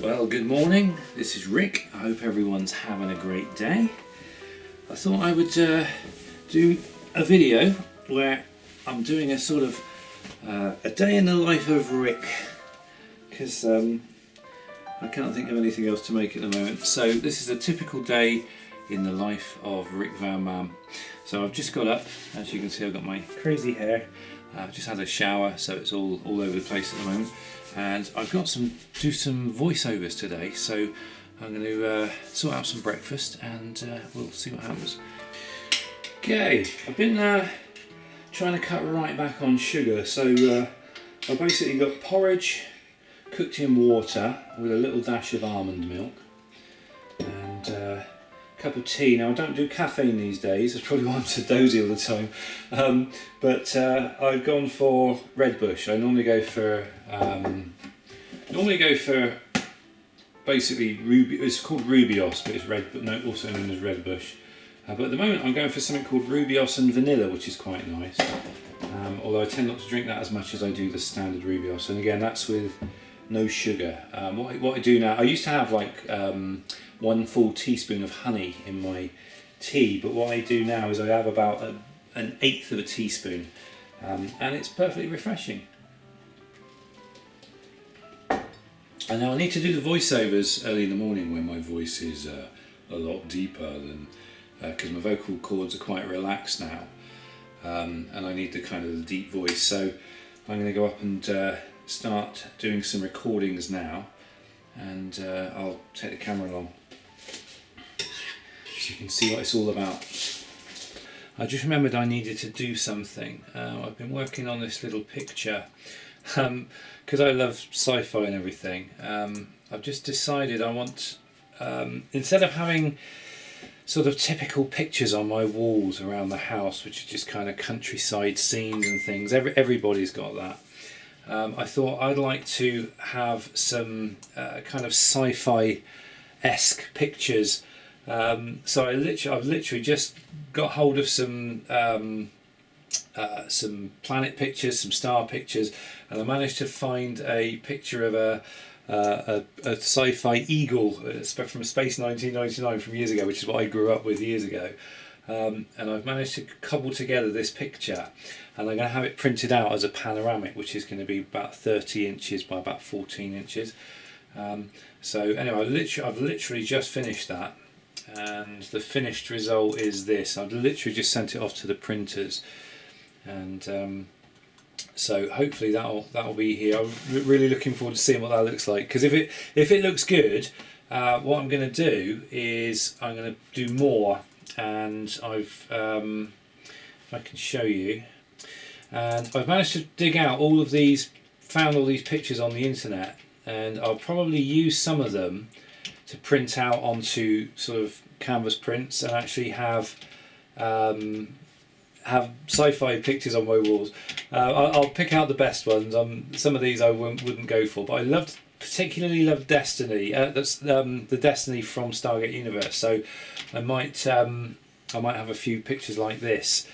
Well, good morning. This is Rick. I hope everyone's having a great day. I thought I would do a video where I'm doing a sort of a day in the life of Rick, because I can't think of anything else to make at the moment. So this is a typical day in the life of Rickvanman. So I've just got up. As you can see, I've got my crazy hair. I've just had a shower, so it's all over the place at the moment. And I've got do some voiceovers today, so I'm going to sort out some breakfast and we'll see what happens. Okay, I've been trying to cut right back on sugar, so I've basically got porridge cooked in water with a little dash of almond milk and a cup of tea. Now I don't do caffeine these days, that's probably why I'm so dozy all the time, but I've gone for Red Bush. I normally go for basically Ruby. It's called Rubios, but it's red, but no, also known as Red Bush. But at the moment I'm going for something called Rubios and vanilla, which is quite nice. Although I tend not to drink that as much as I do the standard Rubios, and again that's with no sugar. What I do now, I used to have like 1 full teaspoon of honey in my tea, but what I do now is I have about an eighth of a teaspoon, and it's perfectly refreshing. And now I need to do the voiceovers early in the morning when my voice is a lot deeper than, because my vocal cords are quite relaxed now, and I need the kind of the deep voice. So I'm going to go up and start doing some recordings now, and I'll take the camera along so you can see what it's all about. I just remembered I needed to do something. I've been working on this little picture because I love sci-fi and everything. I've just decided I want, instead of having sort of typical pictures on my walls around the house, which are just kind of countryside scenes and things, everybody's got that. I thought I'd like to have some kind of sci-fi-esque pictures. So I've literally just got hold of some planet pictures, some star pictures, and I managed to find a picture of a sci-fi eagle from Space 1999 from years ago, which is what I grew up with years ago. And I've managed to cobble together this picture, and I'm going to have it printed out as a panoramic, which is going to be about 30 inches by about 14 inches. So anyway, I've literally just finished that, and the finished result is this. I've literally just sent it off to the printers, and so hopefully that'll be here. I'm really looking forward to seeing what that looks like, because if it looks good, what I'm going to do is I'm going to do more. And I've, if I can show you, and I've managed to dig out found all these pictures on the internet, and I'll probably use some of them to print out onto sort of canvas prints and actually have sci-fi pictures on my walls. I'll pick out the best ones. Some of these I wouldn't go for, but I particularly love Destiny. That's the Destiny from Stargate Universe. So I might have a few pictures like this,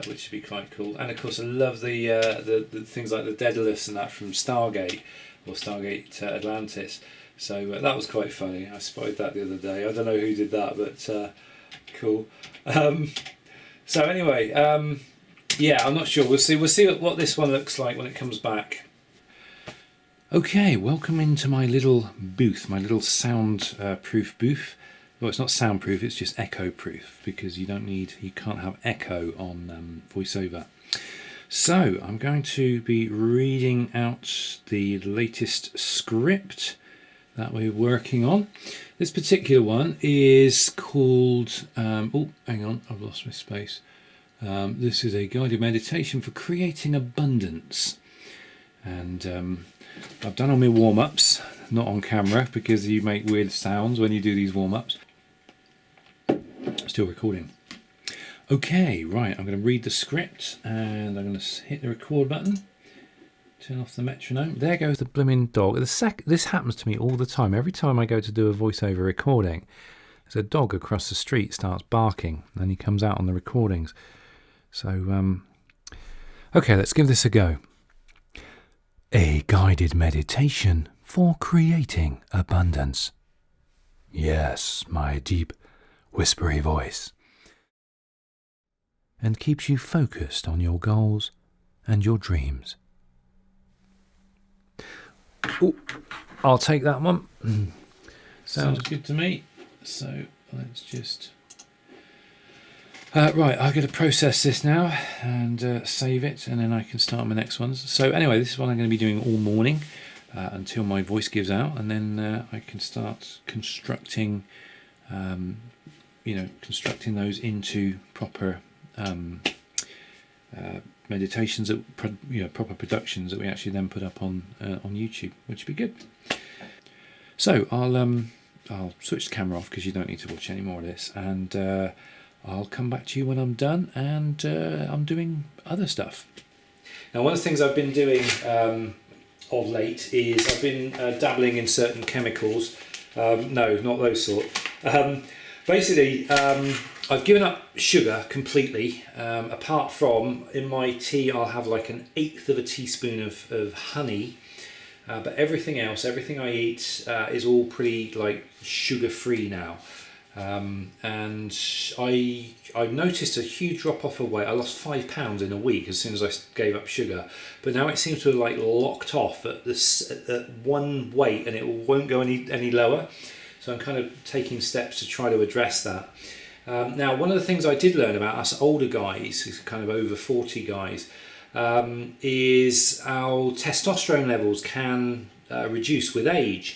which would be quite cool. And of course, I love the things like the Daedalus and that from Stargate or Stargate Atlantis. So that was quite funny. I spotted that the other day. I don't know who did that, but cool. So anyway, yeah, I'm not sure. We'll see what this one looks like when it comes back. Okay, welcome into my little booth, my little sound-proof booth. Well, it's not soundproof, it's just echo-proof, because you can't have echo on voiceover. So, I'm going to be reading out the latest script that we're working on. This particular one is called, oh, hang on, I've lost my space. This is a guided meditation for creating abundance. And I've done all my warm-ups, not on camera because you make weird sounds when you do these warm-ups. Still recording. Okay, right, I'm going to read the script and I'm going to hit the record button, turn off the metronome. There goes the blooming dog. This happens to me all the time. Every time I go to do a voiceover recording, there's a dog across the street starts barking and he comes out on the recordings. So, okay, let's give this a go. A guided meditation for creating abundance. Yes, my deep, whispery voice. And keeps you focused on your goals and your dreams. Ooh, I'll take that one. Sounds good to me. So let's just... right, I've got to process this now and save it, and then I can start my next ones. So anyway, this is what I'm going to be doing all morning until my voice gives out, and then I can start constructing, constructing those into proper meditations, proper productions that we actually then put up on YouTube, which would be good. So I'll switch the camera off because you don't need to watch any more of this, and I'll come back to you when I'm done and I'm doing other stuff. Now, one of the things I've been doing of late is I've been dabbling in certain chemicals. No, not those sort. Basically, I've given up sugar completely, apart from in my tea I'll have like 1/8 of a teaspoon of honey, but everything else, everything I eat is all pretty like sugar free now. And I've noticed a huge drop off of weight. I lost 5 pounds in a week as soon as I gave up sugar, but now it seems to have like locked off at one weight and it won't go any lower. So I'm kind of taking steps to try to address that. Now, one of the things I did learn about us older guys, kind of over 40 guys, is our testosterone levels can reduce with age.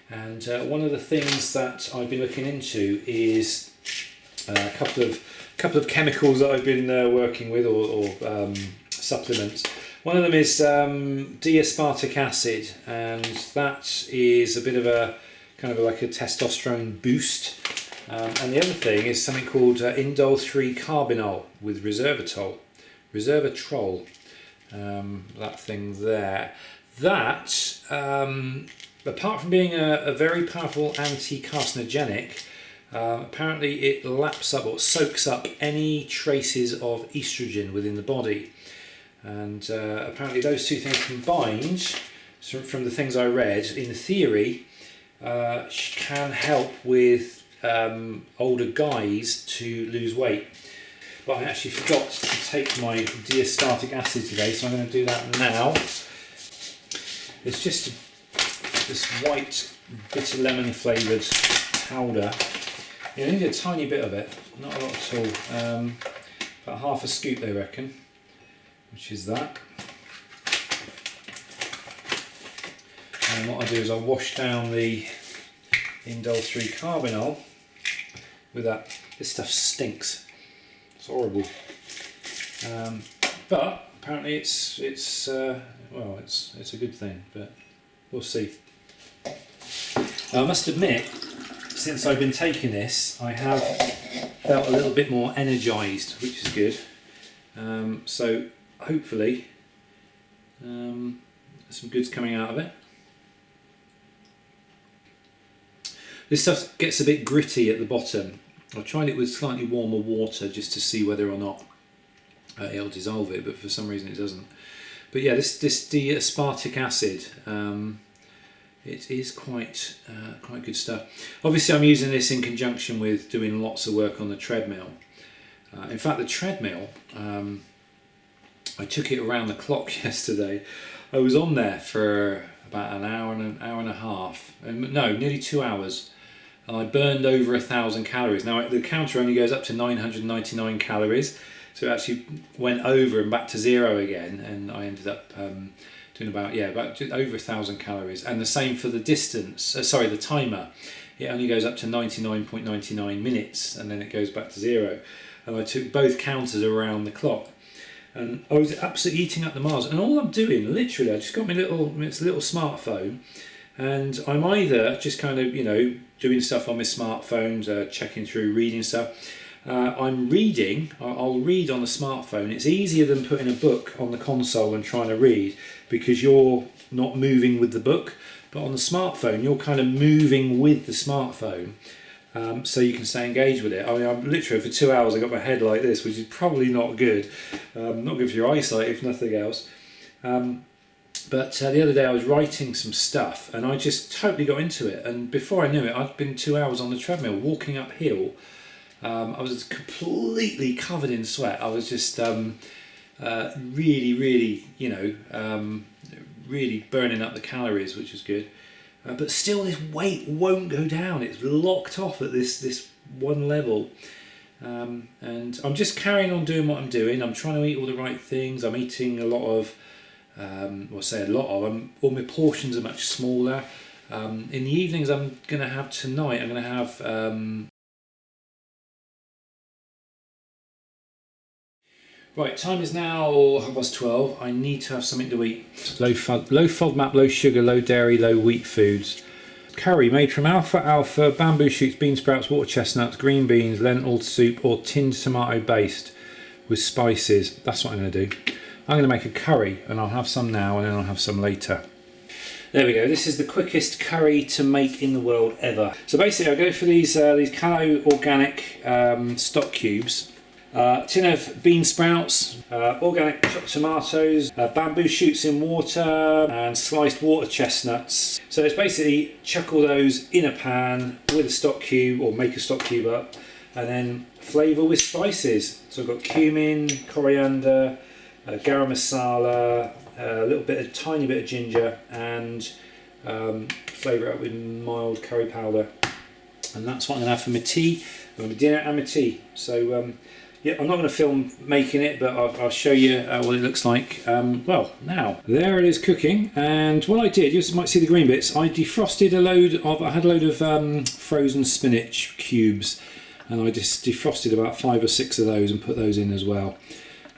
And one of the things that I've been looking into is a couple of chemicals that I've been working with, or supplements. One of them is D-aspartic acid, and that is a bit of a kind of like a testosterone boost. And the other thing is something called indole 3 carbinol with resveratrol. That thing there. That, apart from being a very powerful anti-carcinogenic, apparently it laps up or soaks up any traces of estrogen within the body. And apparently those two things combined, from the things I read, in theory, can help with older guys to lose weight. But I actually forgot to take my D-aspartic acid today, so I'm going to do that now. It's just this white bitter lemon flavoured powder. You need a tiny bit of it, not a lot at all. About half a scoop they reckon, which is that. And what I do is I wash down the indole 3 carbinol with that. This stuff stinks. It's horrible. But apparently it's a good thing, but we'll see. Now, I must admit, since I've been taking this, I have felt a little bit more energised, which is good. So hopefully some good's coming out of it. This stuff gets a bit gritty at the bottom. I've tried it with slightly warmer water just to see whether or not it'll dissolve it, but for some reason it doesn't. But yeah, this D-aspartic acid, it is quite good stuff. Obviously I'm using this in conjunction with doing lots of work on the treadmill. In fact, the treadmill, I took it around the clock yesterday. I was on there for about an hour and a half, no, nearly 2 hours. And I burned over 1,000 calories. Now the counter only goes up to 999 calories, so it actually went over and back to zero again, and I ended up doing about over 1,000 calories. And the same for the distance. The timer. It only goes up to 99.99 minutes, and then it goes back to zero. And I took both counters around the clock, and I was absolutely eating up the miles. And all I'm doing, literally, I just got my little smartphone. And I'm either just kind of, doing stuff on my smartphone, checking through, reading stuff. I'm reading, I'll read on the smartphone. It's easier than putting a book on the console and trying to read because you're not moving with the book. But on the smartphone, you're kind of moving with the smartphone, so you can stay engaged with it. I mean, I'm literally for 2 hours I got my head like this, which is probably not good. Not good for your eyesight, if nothing else. But the other day I was writing some stuff and I just totally got into it, and before I knew it I'd been 2 hours on the treadmill walking uphill. I was completely covered in sweat. I was just really, really burning up the calories, which was good. But still this weight won't go down. It's locked off at this one level. And I'm just carrying on doing what I'm doing. I'm trying to eat all the right things. I'm eating a lot of, all my portions are much smaller. In the evenings I'm going to have tonight, I'm going to have... Right, time is now 12:30. I need to have something to eat. Low FODMAP, low sugar, low dairy, low wheat foods. Curry made from alfalfa, bamboo shoots, bean sprouts, water chestnuts, green beans, lentil soup or tinned tomato based with spices. That's what I'm going to do. I'm going to make a curry and I'll have some now and then I'll have some later. There we go. This is the quickest curry to make in the world ever. So basically I go for these Callow organic stock cubes. Tin of bean sprouts, organic chopped tomatoes, bamboo shoots in water and sliced water chestnuts. So it's basically chuck all those in a pan with a stock cube, or make a stock cube up, and then flavour with spices. So I've got cumin, coriander, garam masala, tiny bit of ginger, and flavour it up with mild curry powder. And that's what I'm going to have for my tea, my dinner and my tea. So yeah, I'm not going to film making it, but I'll show you what it looks like. Well, now, there it is cooking, and what I did, you might see the green bits, I defrosted I had a load of frozen spinach cubes, and I just defrosted about 5 or 6 of those and put those in as well.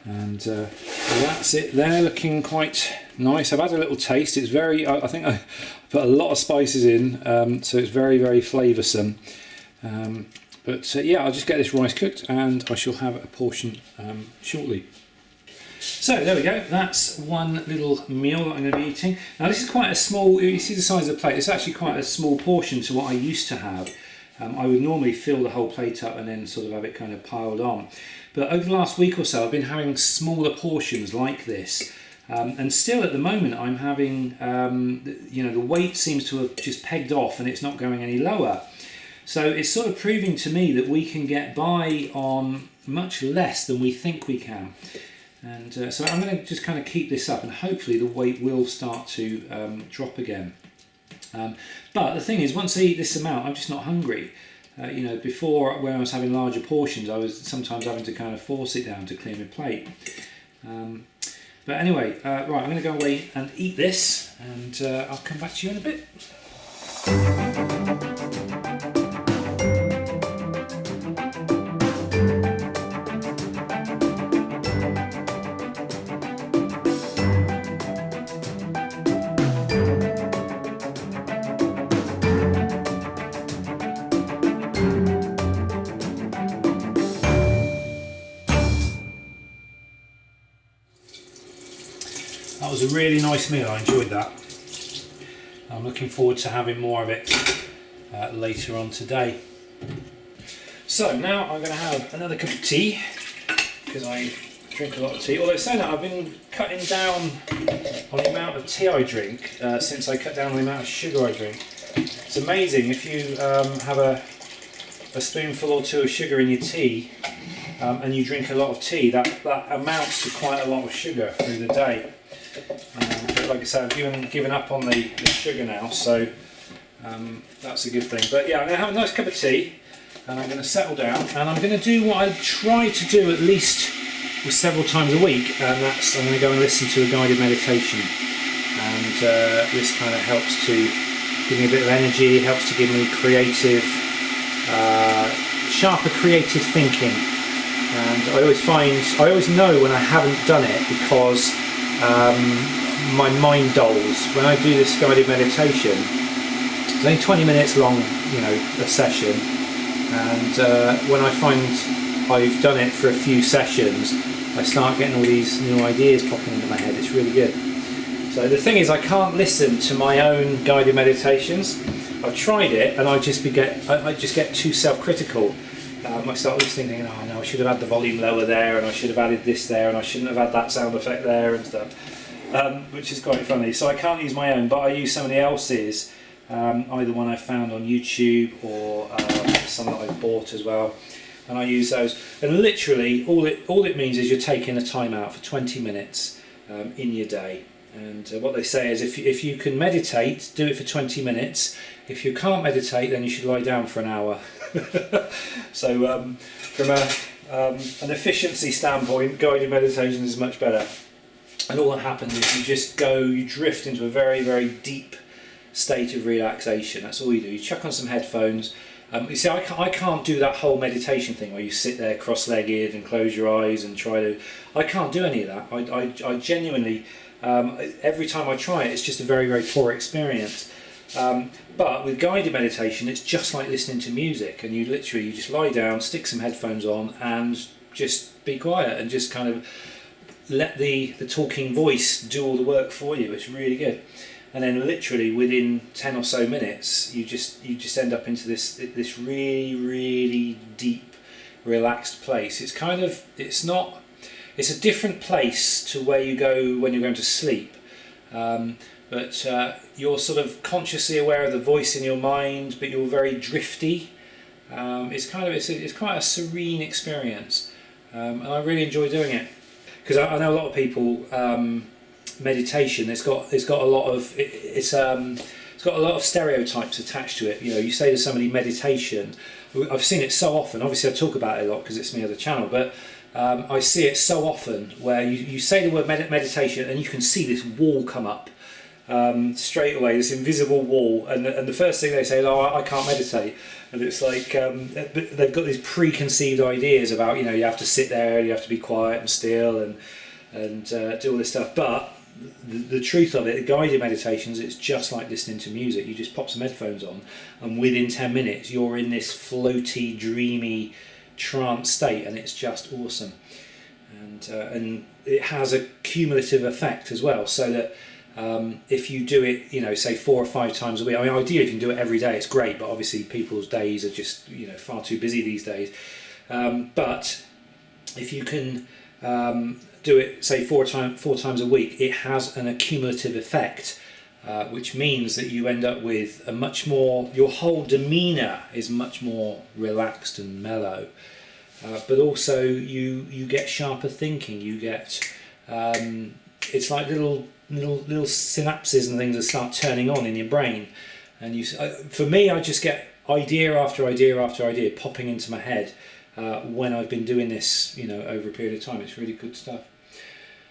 And that's it there, looking quite nice. I've had a little taste, it's very, I think I put a lot of spices in, so it's very, very flavoursome. But yeah, I'll just get this rice cooked and I shall have a portion shortly. So there we go, that's one little meal that I'm going to be eating. Now this is quite a small, you see the size of the plate, it's actually quite a small portion to what I used to have. I would normally fill the whole plate up and then sort of have it kind of piled on. But over the last week or so I've been having smaller portions like this. And still at the moment I'm having, the weight seems to have just pegged off and it's not going any lower. So it's sort of proving to me that we can get by on much less than we think we can. And so I'm going to just kind of keep this up and hopefully the weight will start to drop again. But the thing is, once I eat this amount, I'm just not hungry. Before when I was having larger portions, I was sometimes having to kind of force it down to clear my plate. But anyway, right, I'm going to go away and eat this and I'll come back to you in a bit. That was a really nice meal, I enjoyed that. I'm looking forward to having more of it later on today. So now I'm going to have another cup of tea, because I drink a lot of tea. Although saying that, I've been cutting down on the amount of tea I drink since I cut down on the amount of sugar I drink. It's amazing, if you have a spoonful or two of sugar in your tea and you drink a lot of tea, that amounts to quite a lot of sugar through the day. But like I said, I've given up on the sugar now, so that's a good thing. But yeah, I'm going to have a nice cup of tea and I'm going to settle down and I'm going to do what I try to do at least several times a week, and that's I'm going to go and listen to a guided meditation. And this kind of helps to give me a bit of energy, helps to give me sharper creative thinking. And I always know when I haven't done it because my mind dulls. When I do this guided meditation, it's only 20 minutes long, a session, and when I find I've done it for a few sessions, I start getting all these new ideas popping into my head. It's really good. So the thing is, I can't listen to my own guided meditations. I've tried it and I just get too self-critical. I start listening thinking, oh no, I should have had the volume lower there and I should have added this there and I shouldn't have had that sound effect there and stuff. which is quite funny. So I can't use my own, but I use somebody else's, either one I found on YouTube or some that I've bought as well. And I use those. And literally, all it means is you're taking a time out for 20 minutes in your day. And what they say is if you can meditate, do it for 20 minutes. If you can't meditate, then you should lie down for an hour. So from an efficiency standpoint, guided meditation is much better. And all that happens is you drift into a very, very deep state of relaxation. That's all you do. You chuck on some headphones. You see, I can't do that whole meditation thing where you sit there cross-legged and close your eyes and try to... I can't do any of that. I genuinely... every time I try it, it's just a very, very poor experience. But with guided meditation, it's just like listening to music, and you just lie down, stick some headphones on, and just be quiet and just kind of let the talking voice do all the work for you. It's really good. And then literally within 10 or so minutes, you just end up into this really, really deep, relaxed place. It's a different place to where you go when you're going to sleep. But you're sort of consciously aware of the voice in your mind, but you're very drifty. It's quite a serene experience, and I really enjoy doing it because I know a lot of people. Meditation. It's got a lot of stereotypes attached to it. You know, you say to somebody meditation. I've seen it so often. Obviously, I talk about it a lot because it's my other channel, but. I see it so often where you say the word meditation and you can see this wall come up straight away, this invisible wall, and the first thing they say, "Oh, I can't meditate," and it's like they've got these preconceived ideas about, you know, you have to sit there, you have to be quiet and still, and do all this stuff. But the truth of it, the guided meditations, it's just like listening to music. You just pop some headphones on, and within 10 minutes, you're in this floaty, dreamy trance state, and it's just awesome. And it has a cumulative effect as well, so that if you do it, you know, say 4 or 5 times a week. I mean, ideally, if you can do it every day, it's great. But obviously, people's days are just, you know, far too busy these days. But if you can do it, say 4 times a week, it has an accumulative effect, which means that you end up with a much more, your whole demeanour is much more relaxed and mellow, but also you get sharper thinking. You get it's like little synapses and things that start turning on in your brain, and for me, I just get idea after idea after idea popping into my head when I've been doing this, you know, over a period of time. It's really good stuff.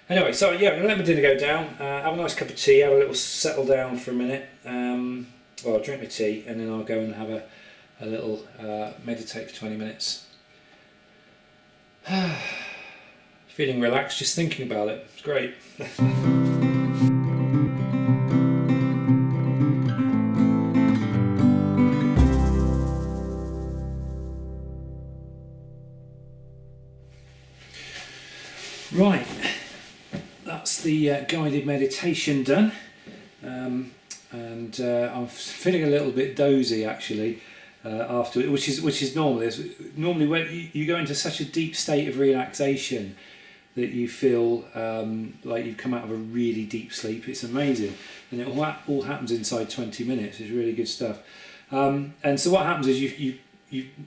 Anyway, so yeah, I'm going to let my dinner go down, have a nice cup of tea, have a little settle down for a minute. Well, I'll drink my tea and then I'll go and have a little meditate for 20 minutes. Feeling relaxed just thinking about it. It's great. Right. That's the guided meditation done, and I'm feeling a little bit dozy actually after it, which is normal. Normally when you go into such a deep state of relaxation that you feel like you've come out of a really deep sleep. It's amazing, and it all happens inside 20 minutes. It's really good stuff. And so what happens is you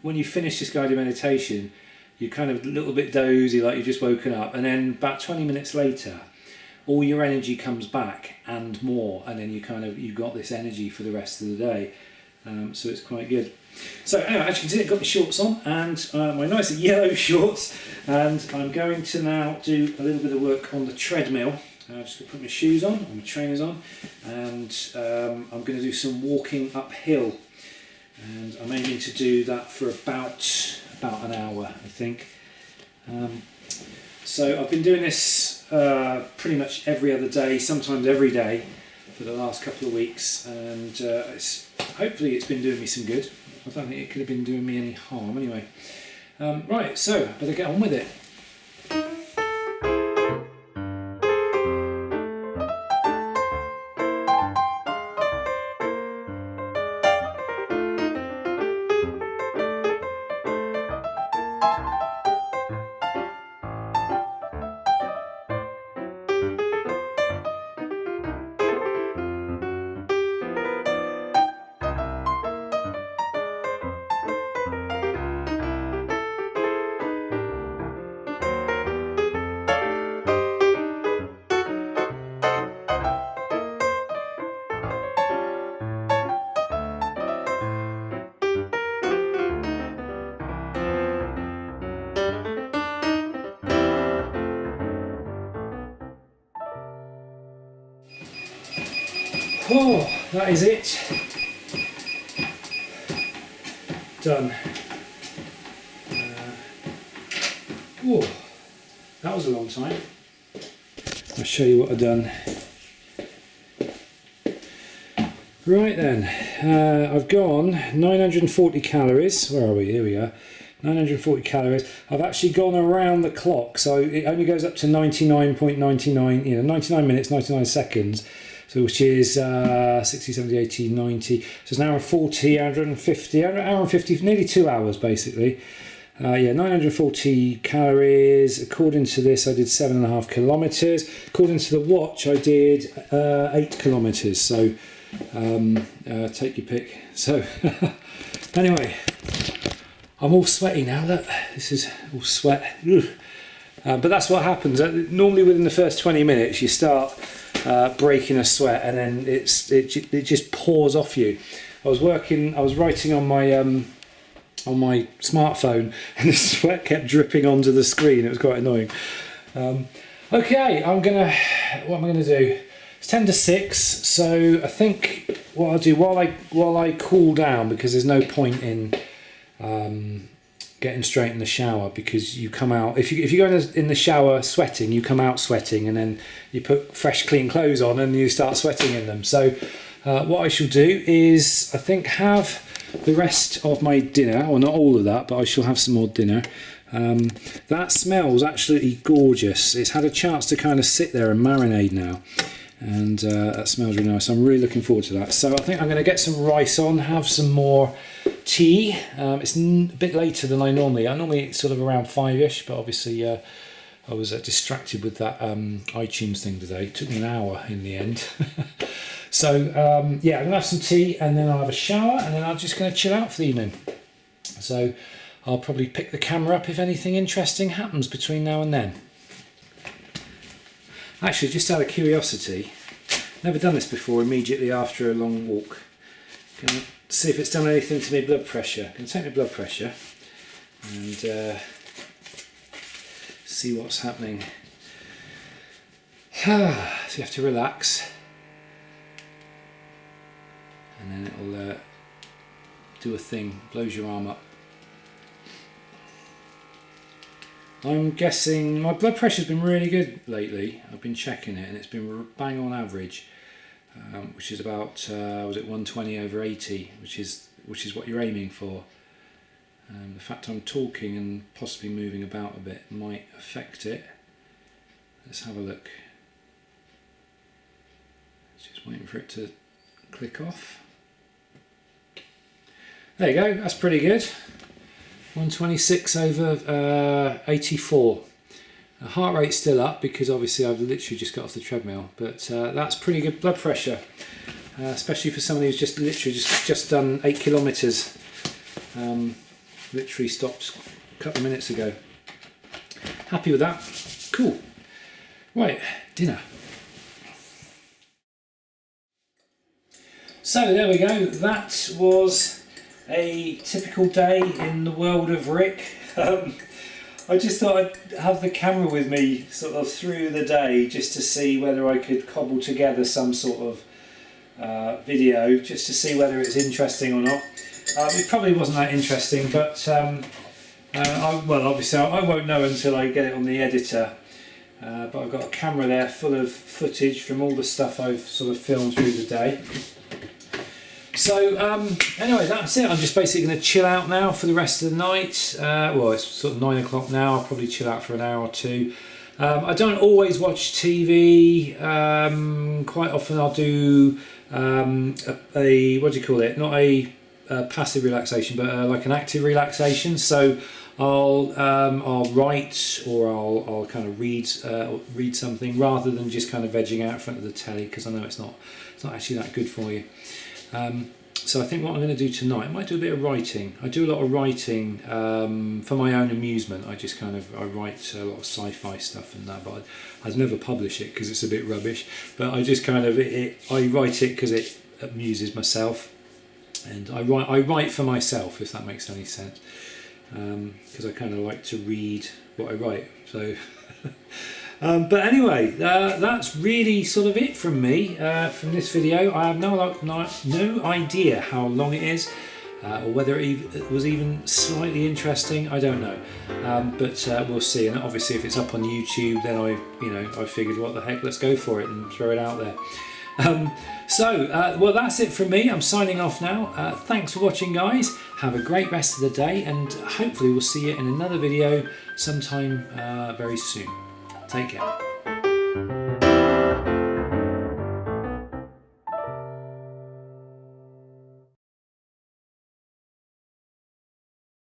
when you finish this guided meditation, you're kind of a little bit dozy, like you've just woken up, and then about 20 minutes later, all your energy comes back and more, and then you've got this energy for the rest of the day. So it's quite good. So anyway, as you can see, I've got my shorts on, and my nice yellow shorts, and I'm going to now do a little bit of work on the treadmill. I'm just going to put my shoes on, my trainers on, and I'm going to do some walking uphill, and I'm aiming to do that for about an hour, I think. So I've been doing this pretty much every other day, sometimes every day, for the last couple of weeks, and hopefully it's been doing me some good. I don't think it could have been doing me any harm anyway. Right, so I better get on with it. Oh, that is it. Done. Oh, that was a long time. I'll show you what I've done. Right then, I've gone 940 calories. Where are we? Here we are. 940 calories. I've actually gone around the clock, so it only goes up to 99.99, 99 minutes, 99 seconds. So which is 60, 70, 80, 90. So it's an hour and 40, hour and 50, nearly 2 hours basically. Yeah, 940 calories. According to this, I did 7.5 kilometres. According to the watch, I did 8 kilometres. So take your pick. So anyway, I'm all sweaty now. Look, this is all sweat. But that's what happens. Normally, within the first 20 minutes, you start breaking a sweat, and then it just pours off you. I was writing on my smartphone, and the sweat kept dripping onto the screen. It was quite annoying. Okay, what am I gonna do? It's 10 to 6, so I think what I'll do while I cool down, because there's no point in getting straight in the shower, because you come out, if you go in the shower sweating, you come out sweating, and then you put fresh clean clothes on and you start sweating in them. So what I shall do is, I think, have the rest of my dinner, or not all of that, but I shall have some more dinner. That smells absolutely gorgeous. It's had a chance to kind of sit there and marinate now, and that smells really nice. I'm really looking forward to that. So I think I'm going to get some rice on, have some more tea. It's a bit later than I normally eat sort of around 5ish, but obviously I was distracted with that iTunes thing today. It took me an hour in the end. So yeah, I'm going to have some tea, and then I'll have a shower, and then I'm just going to chill out for the evening. So I'll probably pick the camera up if anything interesting happens between now and then. Actually, just out of curiosity, never done this before immediately after a long walk. Gonna see if it's done anything to my blood pressure. Gonna take my blood pressure and see what's happening. So you have to relax, and then it'll do a thing, blows your arm up. I'm guessing my blood pressure's been really good lately. I've been checking it, and it's been bang on average, which is about was it 120/80, which is what you're aiming for. The fact I'm talking and possibly moving about a bit might affect it. Let's have a look. Just waiting for it to click off. There you go. That's pretty good. 126/84. Heart rate's still up because obviously I've literally just got off the treadmill, but that's pretty good blood pressure, especially for somebody who's just done 8 kilometres. Literally stopped a couple of minutes ago. Happy with that. Cool. Right, dinner. So there we go. That was a typical day in the world of Rick. I just thought I'd have the camera with me sort of through the day, just to see whether I could cobble together some sort of video, just to see whether it's interesting or not. It probably wasn't that interesting, but well, obviously I won't know until I get it on the editor. But I've got a camera there full of footage from all the stuff I've sort of filmed through the day. So anyway, that's it. I'm just basically going to chill out now for the rest of the night. Well, it's sort of 9 o'clock now. I'll probably chill out for an hour or two. I don't always watch TV. Quite often I'll do a what do you call it? Not a passive relaxation, but like an active relaxation. So I'll write, or I'll kind of read something, rather than just kind of vegging out in front of the telly, because I know it's not actually that good for you. So I think what I'm going to do tonight, I might do a bit of writing. I do a lot of writing for my own amusement. I just kind of write a lot of sci-fi stuff and that, but I'd never publish it because it's a bit rubbish. But I just kind of I write it because it amuses myself, and I write for myself, if that makes any sense. Because I kind of like to read what I write. So But anyway, that's really sort of it from me from this video. I have no idea how long it is, or whether it was even slightly interesting. I don't know, but we'll see. And obviously, if it's up on YouTube, then I figured, what the heck, let's go for it and throw it out there. Well, that's it from me. I'm signing off now. Thanks for watching, guys. Have a great rest of the day, and hopefully we'll see you in another video sometime very soon. Take care.